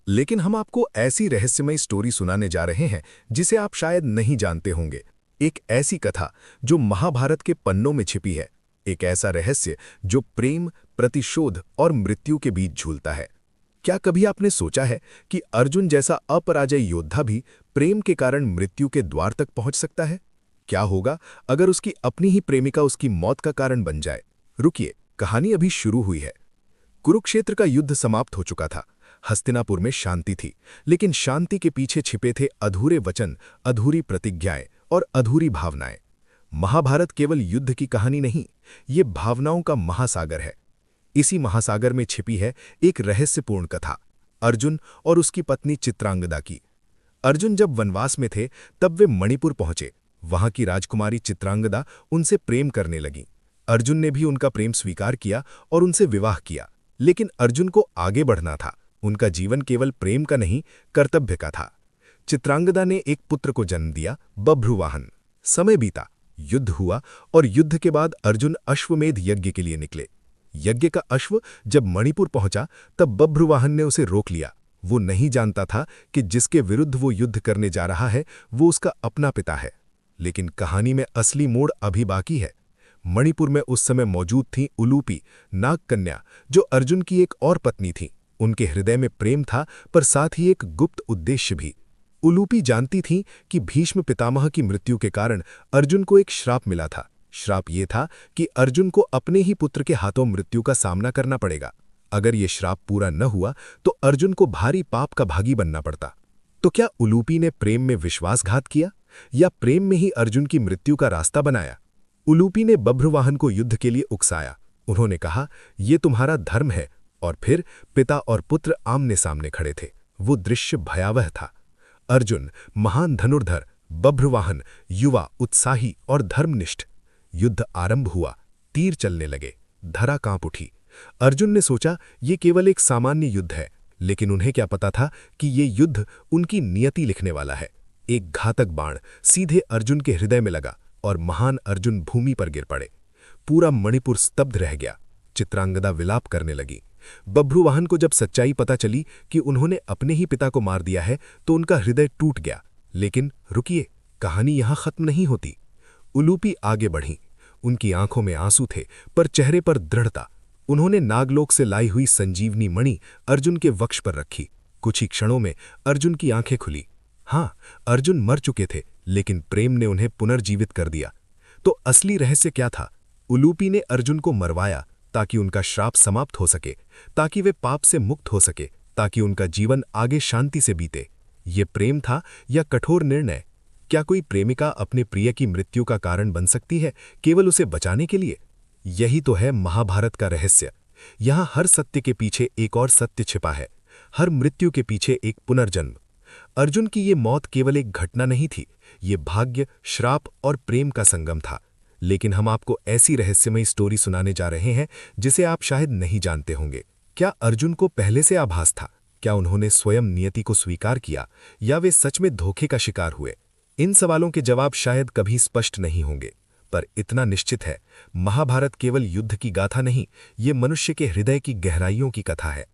लेकिन हम आपको ऐसी रहस्यमयी स्टोरी सुनाने जा रहे हैं जिसे आप शायद नहीं जानते होंगे। एक ऐसी कथा जो महाभारत के पन्नों में छिपी है। एक ऐसा रहस्य जो प्रेम, प्रतिशोध और मृत्यु के बीच झूलता है। क्या कभी आपने सोचा है कि अर्जुन जैसा अपराजय योद्धा भी प्रेम के कारण मृत्यु के द्वार तक पहुंच सकता है? क्या होगा अगर उसकी अपनी ही प्रेमिका उसकी मौत का कारण बन जाए? रुकिए, कहानी अभी शुरू हुई है। कुरुक्षेत्र का युद्ध समाप्त हो चुका था। हस्तिनापुर में शांति थी, लेकिन शांति के पीछे छिपे थे अधूरे वचन, अधूरी प्रतिज्ञाएं और अधूरी भावनाएं। महाभारत केवल युद्ध की कहानी नहीं, ये भावनाओं का महासागर है। इसी महासागर में छिपी है एक रहस्यपूर्ण कथा, अर्जुन और उसकी पत्नी चित्रांगदा की। अर्जुन जब वनवास में थे तब वे मणिपुर पहुंचे। वहां की राजकुमारी चित्रांगदा उनसे प्रेम करने लगी। अर्जुन ने भी उनका प्रेम स्वीकार किया और उनसे विवाह किया। लेकिन अर्जुन को आगे बढ़ना था। उनका जीवन केवल प्रेम का नहीं, कर्तव्य का था। चित्रांगदा ने एक पुत्र को जन्म दिया, बभ्रुवाहन। समय बीता, युद्ध हुआ और युद्ध के बाद अर्जुन अश्वमेध यज्ञ के लिए निकले। यज्ञ का अश्व जब मणिपुर पहुंचा तब बभ्रुवाहन ने उसे रोक लिया। वो नहीं जानता था कि जिसके विरुद्ध वो युद्ध करने जा रहा है वो उसका अपना पिता है। लेकिन कहानी में असली मोड़ अभी बाकी है। मणिपुर में उस समय मौजूद थी उलूपी, नाग कन्या, जो अर्जुन की एक और पत्नी थी। उनके हृदय में प्रेम था, पर साथ ही एक गुप्त उद्देश्य भी। उलूपी जानती थीं कि भीष्म पितामह की मृत्यु के कारण अर्जुन को एक श्राप मिला था। श्राप ये था कि अर्जुन को अपने ही पुत्र के हाथों मृत्यु का सामना करना पड़ेगा। अगर ये श्राप पूरा न हुआ तो अर्जुन को भारी पाप का भागी बनना पड़ता। तो क्या उलूपी ने प्रेम में विश्वासघात किया, या प्रेम में ही अर्जुन की मृत्यु का रास्ता बनाया? उलूपी ने बभ्रुवाहन को युद्ध के लिए उकसाया। उन्होंने कहा, ये तुम्हारा धर्म है। और फिर पिता और पुत्र आमने सामने खड़े थे। वो दृश्य भयावह था। अर्जुन महान धनुर्धर, बभ्रुवाहन युवा, उत्साही और धर्मनिष्ठ। युद्ध आरंभ हुआ, तीर चलने लगे, धरा कांप उठी। अर्जुन ने सोचा ये केवल एक सामान्य युद्ध है, लेकिन उन्हें क्या पता था कि ये युद्ध उनकी नियति लिखने वाला है। एक घातक बाण सीधे अर्जुन के हृदय में लगा और महान अर्जुन भूमि पर गिर पड़े। पूरा मणिपुर स्तब्ध रह गया। चित्रांगदा विलाप करने लगी। बभ्रुवाहन को जब सच्चाई पता चली कि उन्होंने अपने ही पिता को मार दिया है तो उनका हृदय टूट गया। लेकिन रुकिए, कहानी यहां खत्म नहीं होती। उलूपी आगे बढ़ी। उनकी आंखों में आंसू थे, पर चेहरे पर दृढ़ता। उन्होंने नागलोक से लाई हुई संजीवनी मणि अर्जुन के वक्ष पर रखी। कुछ ही क्षणों में अर्जुन की आंखें खुली। हां, अर्जुन मर चुके थे, लेकिन प्रेम ने उन्हें पुनर्जीवित कर दिया। तो असली रहस्य क्या था? उलूपी ने अर्जुन को मरवाया ताकि उनका श्राप समाप्त हो सके, ताकि वे पाप से मुक्त हो सके, ताकि उनका जीवन आगे शांति से बीते। ये प्रेम था या कठोर निर्णय? क्या कोई प्रेमिका अपने प्रिय की मृत्यु का कारण बन सकती है केवल उसे बचाने के लिए? यही तो है महाभारत का रहस्य। यहां हर सत्य के पीछे एक और सत्य छिपा है, हर मृत्यु के पीछे एक पुनर्जन्म। अर्जुन की ये मौत केवल एक घटना नहीं थी, ये भाग्य, श्राप और प्रेम का संगम था। लेकिन हम आपको ऐसी रहस्यमयी स्टोरी सुनाने जा रहे हैं जिसे आप शायद नहीं जानते होंगे। क्या अर्जुन को पहले से आभास था? क्या उन्होंने स्वयं नियति को स्वीकार किया, या वे सच में धोखे का शिकार हुए? इन सवालों के जवाब शायद कभी स्पष्ट नहीं होंगे, पर इतना निश्चित है, महाभारत केवल युद्ध की गाथा नहीं, ये मनुष्य के हृदय की गहराइयों की कथा है।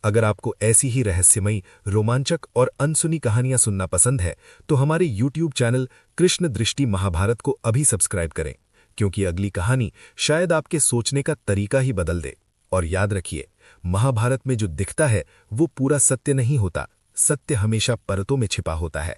अगर आपको ऐसी ही रहस्यमयी, रोमांचक और अनसुनी कहानियां सुनना पसंद है तो हमारे YouTube चैनल कृष्ण दृष्टि महाभारत को अभी सब्सक्राइब करें, क्योंकि अगली कहानी शायद आपके सोचने का तरीका ही बदल दे। और याद रखिए, महाभारत में जो दिखता है वो पूरा सत्य नहीं होता, सत्य हमेशा परतों में छिपा होता है।